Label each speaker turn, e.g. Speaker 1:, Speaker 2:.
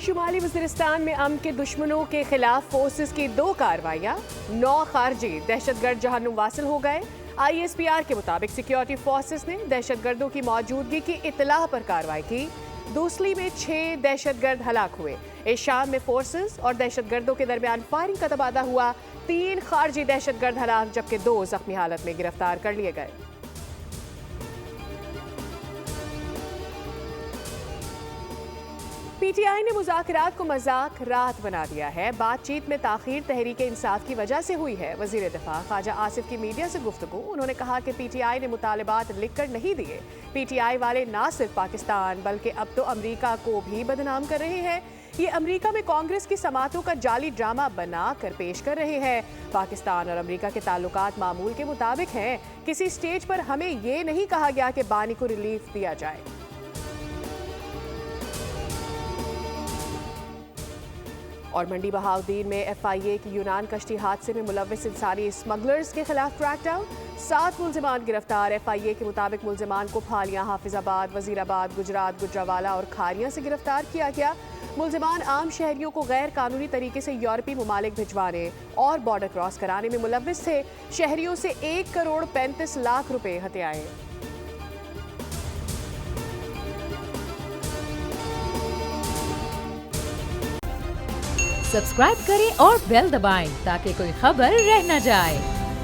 Speaker 1: शुमाली वज़ीरिस्तान में अमन के दुश्मनों के खिलाफ फोर्सेस की 2 कार्रवाइयाँ, 9 खारजी दहशतगर्द जहन्नुम वासिल हो गए। ISPR के मुताबिक सिक्योरिटी फोर्सेस ने दहशतगर्दों की मौजूदगी की इतलाह पर कार्रवाई की। दूसली में 6 दहशतगर्द हलाक हुए। इस शाम में फोर्सेस और दहशतगर्दों के दरमियान फायरिंग का तबादला हुआ। 3 खारजी दहशतगर्द हलाक जबकि 2 जख्मी हालत में गिरफ्तार कर लिए गए। PTI ने मुज़ाकरात को मजाक रात बना दिया है। बातचीत में ताखीर तहरीक इंसाफ की वजह से हुई है। वज़ीर दिफा ख्वाजा आसिफ की मीडिया से गुफ्तगू। उन्होंने कहा कि PTI ने मुतालबात लिखकर नहीं दिए। PTI वाले ना सिर्फ पाकिस्तान बल्कि अब तो अमरीका को भी बदनाम कर रहे हैं। ये अमरीका में कांग्रेस की समातों का जाली ड्रामा बना कर पेश कर रहे हैं। पाकिस्तान और अमरीका के ताल्लुकात मामूल के मुताबिक हैं। किसी स्टेज पर हमें ये नहीं कहा गया कि बानी को रिलीफ दिया जाए। और मंडी बहाउद्दीन में FIA की यूनान कश्ती हादसे में मुलव्विस इंसानी स्मगलर्स के खिलाफ क्रैकडाउन। 7 मुल्जिमान गिरफ्तार। FIA के मुताबिक मुल्जिमान को फालियां, हाफिजाबाद, वजीराबाद, गुजरात, गुजरावाला और खारियां से गिरफ्तार किया गया। मुल्जिमान आम शहरियों को गैर कानूनी तरीके से यूरोपीय ममालिक भिजवाने और बॉर्डर क्रॉस कराने में मुलव्विस थे। शहरियों से 1 करोड़ 35 लाख रुपए हथियाए।
Speaker 2: सब्सक्राइब करें और बेल दबाएं ताकि कोई खबर रह न जाए।